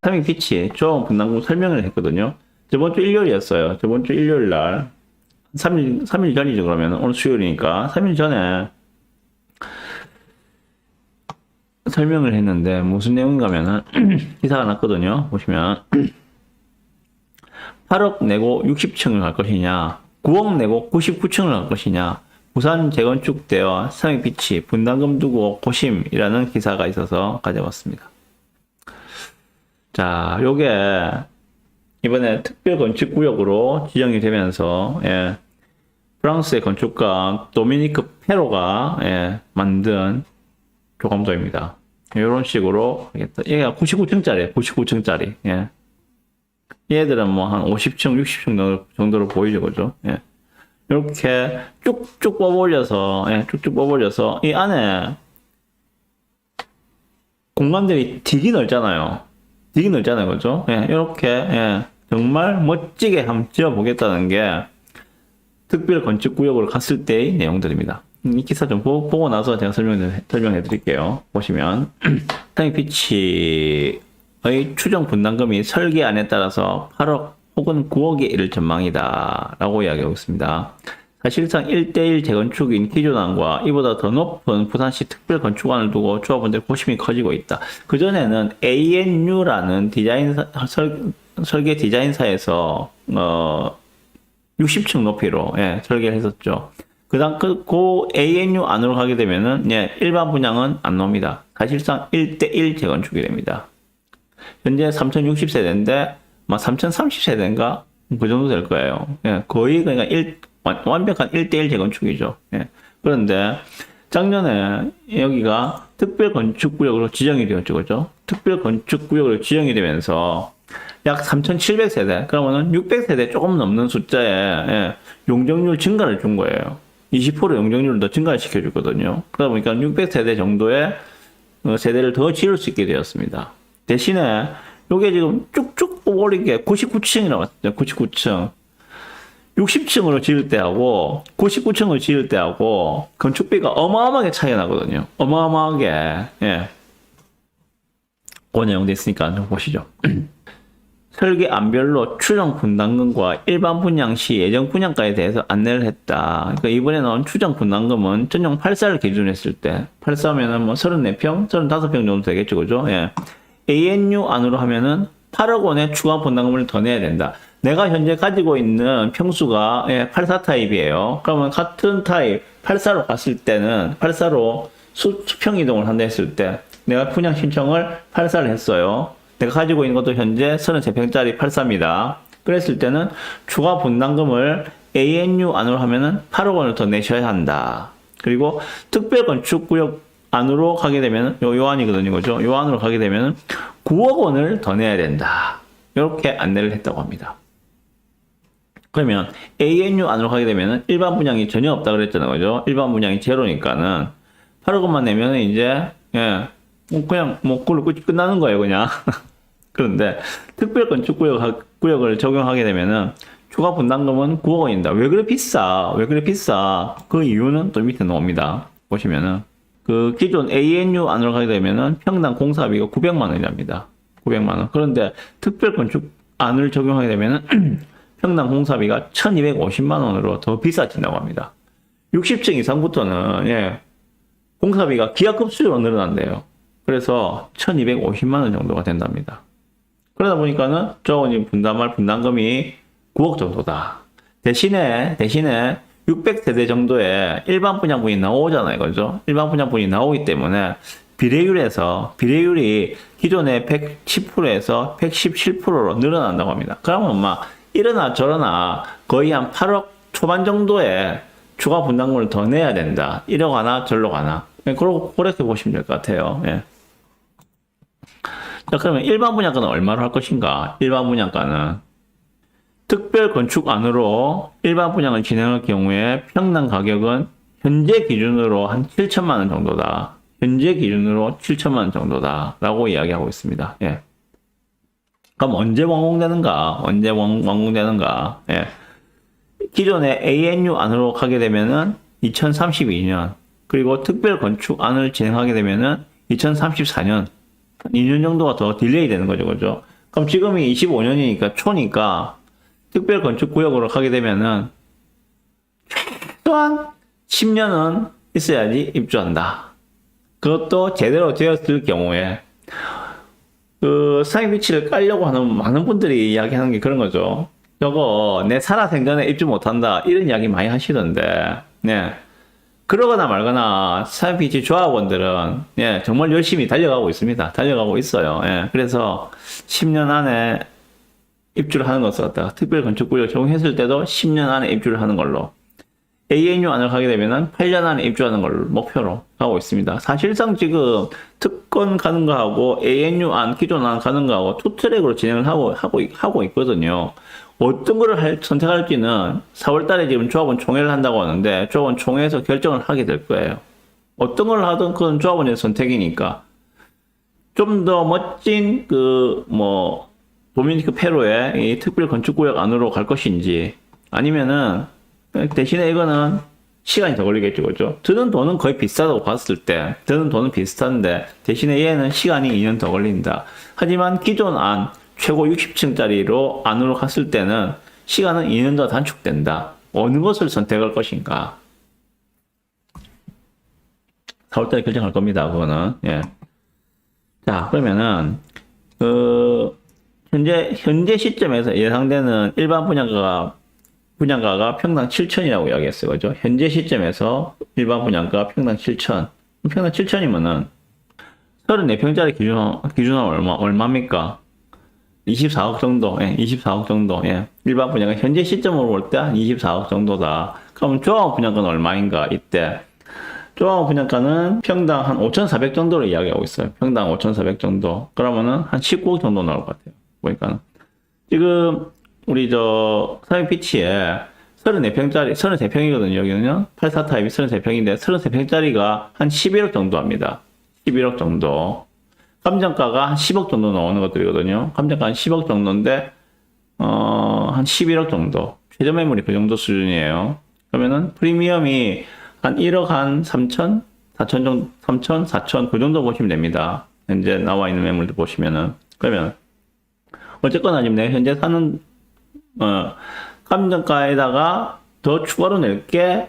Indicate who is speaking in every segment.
Speaker 1: 타밍 피치, 조합원 분담금 설명을 했거든요. 저번 주 일요일이었어요. 저번 주 일요일 날. 3일 전이죠, 그러면. 오늘 수요일이니까. 3일 전에 설명을 했는데, 무슨 내용인가면은, 기사가 났거든요. 보시면. 8억 내고 60층을 갈 것이냐, 9억 내고 99층을 갈 것이냐, 부산 재건축대와 상위 피치, 분담금 두고 고심이라는 기사가 있어서 가져왔습니다. 자, 요게 이번에 특별건축구역으로 지정이 되면서, 예, 프랑스의 건축가 도미니크 페로가, 예, 만든 조감도입니다. 이런 식으로 하겠다. 얘가 99층짜리예요. 99층짜리. 예. 얘들은 뭐 한 50층, 60층 정도로 보이죠, 그죠? 예. 이렇게 쭉쭉 뽑아올려서, 예, 쭉쭉 뽑아올려서 이 안에 공간들이 되게 넓잖아요. 되게 넓잖아요, 그죠? 예, 이렇게, 예, 정말 멋지게 한번 지어보겠다는 게 특별 건축구역으로 갔을 때의 내용들입니다. 이 기사 좀 보고 나서 제가 설명해 드릴게요. 보시면, 타임 피치의 추정 분담금이 설계안에 따라서 8억 혹은 9억에 이를 전망이다 라고 이야기하고 있습니다. 사실상 1대1 재건축인 기존안과 이보다 더 높은 부산시 특별 건축안을 두고 조합원들 고심이 커지고 있다. 그전에는 ANU라는 설계 디자인사에서 60층 높이로, 예, 설계를 했었죠. 그 ANU 안으로 가게 되면은, 예, 일반 분양은 안 나옵니다. 사실상 1대1 재건축이 됩니다. 현재 3060세대인데, 막 3030세대인가? 그 정도 될 거예요. 예, 거의 그러니까 완벽한 1대1 재건축이죠. 예. 그런데 작년에 여기가 특별건축구역으로 지정이 되었죠. 그죠? 특별건축구역으로 지정이 되면서 약 3700세대, 그러면은 600세대 조금 넘는 숫자에, 예, 용적률 증가를 준 거예요. 20% 용적률을 더 증가를 시켜주거든요. 그러다 보니까 600세대 정도의 세대를 더 지을 수 있게 되었습니다. 대신에 요게 지금 쭉쭉 뽑아올린 게 99층이라고 했죠. 99층. 60층으로 지을 때하고 99층을 지을 때하고 건축비가 어마어마하게 차이가 나거든요. 어마어마하게. 예. 그 내용 돼 있으니까 좀 보시죠. 설계안별로 추정 분담금과 일반 분양 시 예정 분양가에 대해서 안내를 했다. 그러니까 이번에 나온 추정 분담금은 전용 8사를 기준으로 했을 때, 8사면은 뭐 34평, 35평 정도 되겠죠. 그죠? 예. ANU 안으로 하면은 8억 원의 추가 분담금을 더 내야 된다. 내가 현재 가지고 있는 평수가, 예, 84 타입이에요. 그러면 같은 타입 84로 갔을 때는 84로 수평 이동을 한다 했을 때 내가 분양 신청을 84를 했어요. 내가 가지고 있는 것도 현재 33평짜리 84입니다. 그랬을 때는 추가 분담금을 ANU 안으로 하면은 8억 원을 더 내셔야 한다. 그리고 특별건축구역 안으로 가게 되면 요 안이거든요. 그죠? 요 안으로 가게 되면 9억 원을 더 내야 된다. 이렇게 안내를 했다고 합니다. 그러면 ANU 안으로 가게 되면 일반 분양이 전혀 없다 그랬잖아요. 그죠? 일반 분양이 제로니까는 8억 원만 내면 이제, 예, 그냥 뭐 그걸로 끝나는 거예요, 그냥. 그런데 특별 건축구역을 적용하게 되면은 추가 분담금은 9억 원입니다. 왜 그래 비싸? 왜 그래 비싸? 그 이유는 또 밑에 나옵니다. 보시면은 그 기존 ANU 안으로 가게 되면은 평당 공사비가 900만 원이랍니다. 900만 원. 그런데 특별 건축 안을 적용하게 되면은 평당 공사비가 1250만 원으로 더 비싸진다고 합니다. 60층 이상부터는, 예, 공사비가 기하급수로 늘어난대요. 그래서 1250만 원 정도가 된답니다. 그러다 보니까는 조합원이 분담할 분담금이 9억 정도다. 대신에 600세대 정도의 일반 분양분이 나오잖아요. 그죠? 일반 분양분이 나오기 때문에 비례율이 기존의 110%에서 117%로 늘어난다고 합니다. 그러면 막 이러나 저러나 거의 한 8억 초반 정도의 추가 분담금을 더 내야 된다. 이러 가나 저러 가나. 그렇게 보시면 될 것 같아요. 예. 자, 그러면 일반 분양가는 얼마로 할 것인가? 일반 분양가는 특별 건축 안으로 일반 분양을 진행할 경우에 평당 가격은 현재 기준으로 한 7천만 원 정도다. 현재 기준으로 7천만 원 정도다. 라고 이야기하고 있습니다. 예. 그럼 언제 완공되는가? 예. 기존의 ANU 안으로 가게 되면은 2032년, 그리고 특별 건축 안을 진행하게 되면은 2034년, 2년 정도가 더 딜레이 되는 거죠. 그죠? 그럼 지금이 25년이니까 초니까 특별건축구역으로 가게 되면은 또한 10년은 있어야지 입주한다. 그것도 제대로 되었을 경우에 그 상위비치를 깔려고 하는 많은 분들이 이야기하는 게 그런 거죠. 저거 내 살아생전에 입주 못한다 이런 이야기 많이 하시던데, 네. 그러거나 말거나 상위비치 조합원들은 예, 정말 열심히 달려가고 있습니다. 달려가고 있어요. 예, 그래서 10년 안에 입주를 하는 것을 갖다가 특별건축구역 적용했을 때도 10년 안에 입주를 하는 걸로, ANU 안을 가게 되면은 8년 안에 입주하는 걸 목표로 하고 있습니다. 사실상 지금 특권 가는 거하고 ANU 안, 기존 안 가는 거하고 투 트랙으로 진행을 하고 있거든요. 어떤 거를 선택할지는 4월 달에 지금 조합원 총회를 한다고 하는데, 조합원 총회에서 결정을 하게 될 거예요. 어떤 걸 하든 그건 조합원의 선택이니까. 좀 더 멋진 도미니크 페루의 이 특별 건축구역 안으로 갈 것인지, 아니면은 대신에 이거는 시간이 더 걸리겠죠, 그죠? 드는 돈은 거의 비슷하다고 봤을 때, 드는 돈은 비슷한데, 대신에 얘는 시간이 2년 더 걸린다. 하지만 기존 안, 최고 60층짜리로 안으로 갔을 때는 시간은 2년 더 단축된다. 어느 것을 선택할 것인가? 4월달에 결정할 겁니다, 그거는. 예. 자, 그러면은, 현재 시점에서 예상되는 일반 분양가가 평당 7천이라고 이야기했어요. 그죠? 현재 시점에서 일반 분양가 평당 7천. 평당 7천이면은 34평짜리 기준은 얼마입니까? 24억 정도. 예, 24억 정도. 예. 일반 분양가 현재 시점으로 볼 때 한 24억 정도다. 그럼 조합 분양가는 얼마인가? 이때 조합 분양가는 평당 한 5,400 정도로 이야기하고 있어요. 평당 5,400 정도. 그러면은 한 19억 정도 나올 것 같아요. 보니까는 지금 우리 상위피치에 33평이거든요. 여기는요. 84 타입이 33평인데 33평짜리가 한 11억 정도 합니다. 11억 정도. 감정가가 한 10억 정도 나오는 것들이거든요. 감정가 한 10억 정도인데 한 11억 정도. 최저 매물이 그 정도 수준이에요. 그러면은 프리미엄이 한 1억 한 3천, 4천 정도, 3천, 4천 그 정도 보시면 됩니다. 현재 나와 있는 매물들 보시면은. 그러면 어쨌거나 지금 내가 현재 사는 감정가에다가 더 추가로 낼 게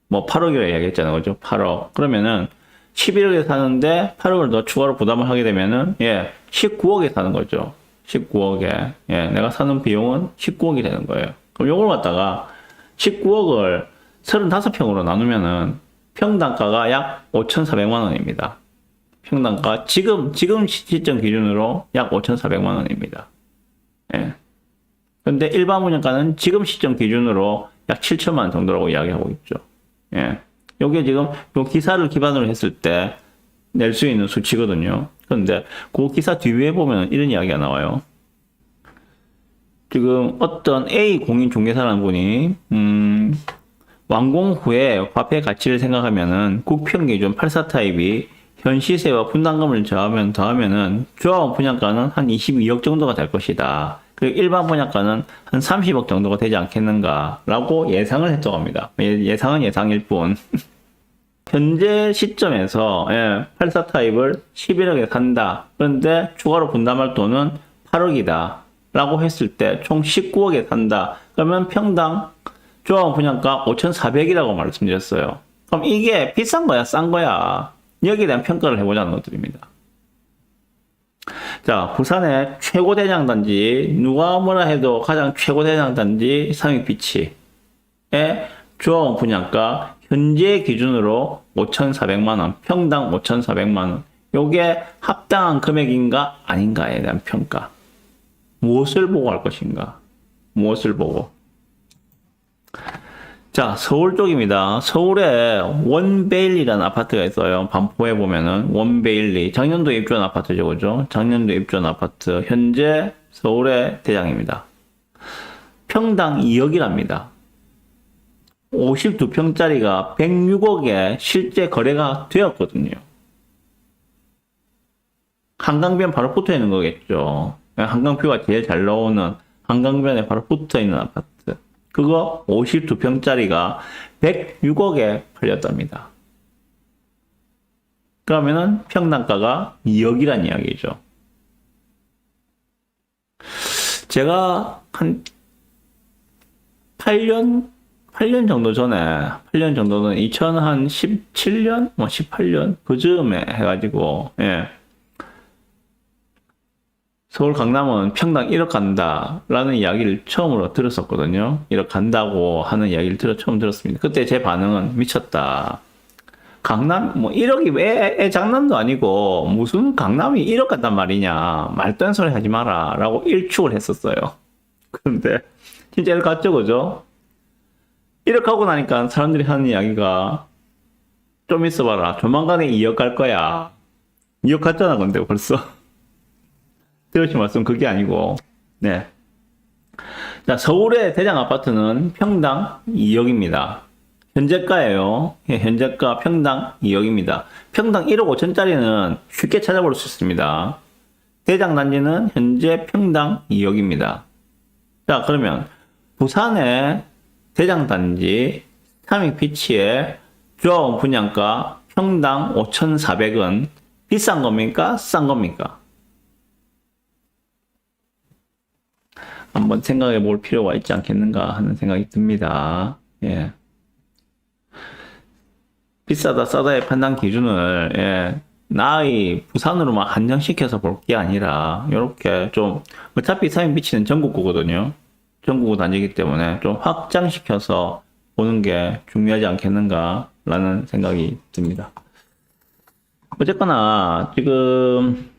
Speaker 1: 8억이라고 이야기했잖아요. 그죠? 8억. 그러면은 11억에 사는데 8억을 더 추가로 부담을 하게 되면은 19억에 사는 거죠. 19억에. 내가 사는 비용은 19억이 되는 거예요. 그럼 요걸 갖다가 19억을 35평으로 나누면은 평당가가 약 5,400만 원입니다. 평당가 지금 시점 기준으로 약 5,400만 원입니다. 예. 근데 일반 분양가는 지금 시점 기준으로 약 7천만 원 정도라고 이야기하고 있죠. 예. 요게 지금 요 기사를 기반으로 했을 때 낼 수 있는 수치거든요. 그런데 그 기사 뒤에 보면 이런 이야기가 나와요. 지금 어떤 A 공인중개사라는 분이 완공 후에 화폐 가치를 생각하면은 국평기준 84 타입이 현 시세와 분담금을 더하면은 조합원 분양가는 한 22억 정도가 될 것이다. 그리고 일반 분양가는 한 30억 정도가 되지 않겠는가라고 예상을 했다고 합니다. 예상은 예상일 뿐. 현재 시점에서 84 타입을 11억에 산다. 그런데 추가로 분담할 돈은 8억이다. 라고 했을 때 총 19억에 산다. 그러면 평당 조합원 분양가 5,400이라고 말씀드렸어요. 그럼 이게 비싼 거야, 싼 거야? 여기에 대한 평가를 해보자는 것들입니다. 자, 부산의 최고 대장단지, 누가 뭐라 해도 가장 최고 대장단지 상위비치의 조합원 분양가 현재 기준으로 5,400만원, 평당 5,400만원. 요게 합당한 금액인가 아닌가에 대한 평가. 무엇을 보고 할 것인가? 무엇을 보고? 자, 서울 쪽입니다. 서울에 원베일리라는 아파트가 있어요. 반포에 보면은 원베일리. 작년도에 입주한 아파트죠, 그죠? 작년도에 입주한 아파트. 현재 서울의 대장입니다. 평당 2억이랍니다. 52평짜리가 106억에 실제 거래가 되었거든요. 한강변 바로 붙어 있는 거겠죠. 한강뷰가 제일 잘 나오는 한강변에 바로 붙어 있는 아파트. 그거 52평짜리가 106억에 팔렸답니다. 그러면은 평당가가 2억이란 이야기죠. 제가 한 8년 정도 전에, 8년 정도는 2017년, 18년, 그 즈음에 해가지고, 예. 서울 강남은 평당 1억 간다라는 이야기를 처음으로 들었었거든요. 1억 간다고 하는 이야기를 처음 들었습니다. 그때 제 반응은 미쳤다. 강남, 1억이 왜 장난도 아니고, 무슨 강남이 1억 간단 말이냐. 말도 안 소리 하지 마라. 라고 일축을 했었어요. 그런데, 진짜 1억 갔죠, 그죠? 1억 하고 나니까 사람들이 하는 이야기가, 좀 있어봐라. 조만간에 2억 갈 거야. 2억 갔잖아, 근데 벌써. 들으신 말씀 그게 아니고, 네. 자, 서울의 대장 아파트는 평당 2억입니다. 현재가예요. 예, 현재가 평당 2억입니다. 평당 1억 5천짜리는 쉽게 찾아볼 수 있습니다. 대장 단지는 현재 평당 2억입니다. 자, 그러면 부산의 대장 단지 타미피치의 조합원 분양가 평당 5,400은 비싼 겁니까? 싼 겁니까? 한번 생각해 볼 필요가 있지 않겠는가 하는 생각이 듭니다. 예. 비싸다 싸다의 판단 기준을, 예, 나의 부산으로만 한정시켜서 볼 게 아니라, 요렇게 좀, 어차피 타미피치는 전국구거든요. 전국구 단지이기 때문에 좀 확장시켜서 보는 게 중요하지 않겠는가 라는 생각이 듭니다. 어쨌거나, 지금,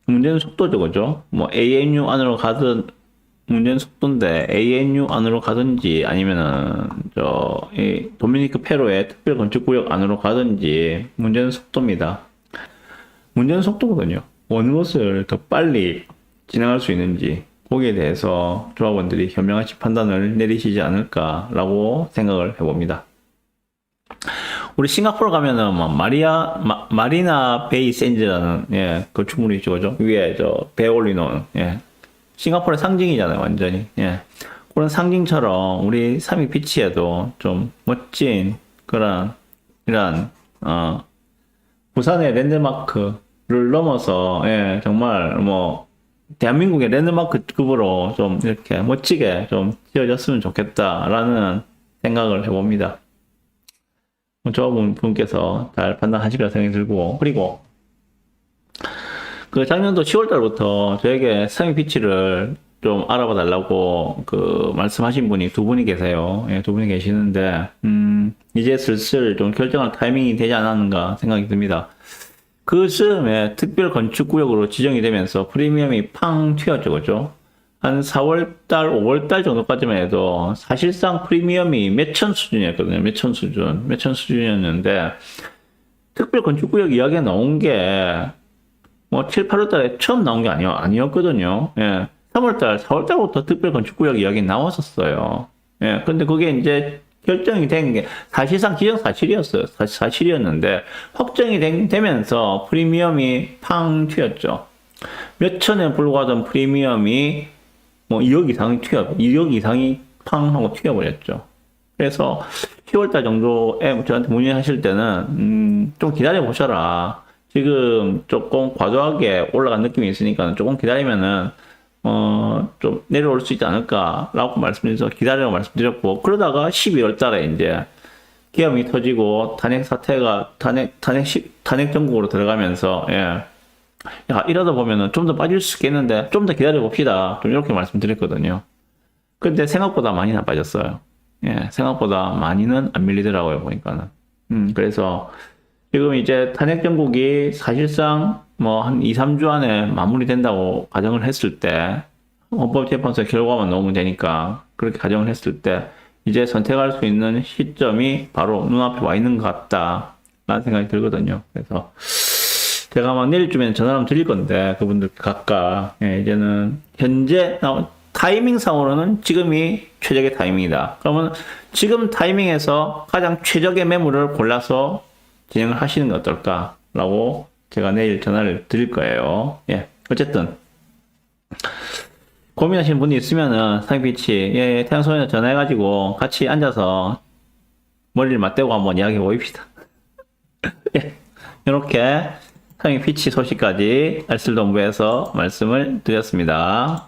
Speaker 1: 문제는 속도죠, 그죠? ANU 안으로 가든, 문제는 속도인데 ANU 안으로 가든지 아니면은 도미니크 페로의 특별 건축구역 안으로 가든지 문제는 속도입니다. 문제는 속도거든요. 어느 것을 더 빨리 진행할 수 있는지 거기에 대해서 조합원들이 현명하신 판단을 내리시지 않을까라고 생각을 해봅니다. 우리 싱가포르 가면은 마리나 베이 샌즈라는, 예, 건축물이 있죠, 그죠? 위에 배 올리놓은, 예. 싱가포르의 상징이잖아요, 완전히. 예. 그런 상징처럼 우리 사미 비치에도 좀 멋진 이런 부산의 랜드마크를 넘어서, 예, 정말 대한민국의 랜드마크급으로 좀 이렇게 멋지게 좀 지어졌으면 좋겠다라는 생각을 해봅니다. 저분께서 잘 판단하시리라 생각이 들고, 그리고 작년도 10월달부터 저에게 사미 피치를 좀 알아봐 달라고 말씀하신 분이 두 분이 계세요. 예, 두 분이 계시는데, 이제 슬슬 좀 결정할 타이밍이 되지 않았는가 생각이 듭니다. 그 즈음에 특별 건축구역으로 지정이 되면서 프리미엄이 팡 튀었죠, 그죠? 한 4월달, 5월달 정도까지만 해도 사실상 프리미엄이 몇천 수준이었거든요. 몇천 수준이었는데, 특별 건축구역 이야기가 나온 게 7, 8월 달에 처음 나온 게 아니었거든요. 예. 3월 4월 달부터 특별 건축구역 이야기 나왔었어요. 예. 근데 그게 이제 결정이 된 게 사실상 기정사실이었어요. 사실이었는데 확정이 되면서 프리미엄이 팡 튀었죠. 몇 천에 불과하던 프리미엄이 2억 이상이 팡 하고 튀어버렸죠. 그래서 10월달 정도에 저한테 문의하실 때는 좀 기다려 보셔라. 지금 조금 과도하게 올라간 느낌이 있으니까 조금 기다리면은 좀 내려올 수 있지 않을까라고 말씀드려서 기다리라고 말씀드렸고, 그러다가 12월 달에 이제 계엄이 터지고 탄핵 전국으로 들어가면서, 예. 야, 이러다 보면은 좀 더 빠질 수 있겠는데 좀 더 기다려 봅시다. 좀 이렇게 말씀드렸거든요. 근데 생각보다 많이는 안 빠졌어요. 예, 생각보다 많이는 안 밀리더라고요, 보니까는. 그래서 지금 이제 탄핵 정국이 사실상 한 2, 3주 안에 마무리된다고 가정을 했을 때, 헌법재판소 결과만 나오면 되니까 그렇게 가정을 했을 때 이제 선택할 수 있는 시점이 바로 눈앞에 와 있는 것 같다라는 생각이 들거든요. 그래서 제가 아마 내일쯤에는 전화를 한번 드릴 건데, 그분들 각각, 예, 이제는 현재 타이밍상으로는 지금이 최적의 타이밍이다. 그러면 지금 타이밍에서 가장 최적의 매물을 골라서 진행을 하시는 게 어떨까라고 제가 내일 전화를 드릴 거예요. 예, 어쨌든 고민하시는 분이 있으면은 상비치, 예, 태양소년에 전화해가지고 같이 앉아서 머리를 맞대고 한번 이야기해 보입시다. 예, 이렇게 상비치 소식까지 알쓸동부에서 말씀을 드렸습니다.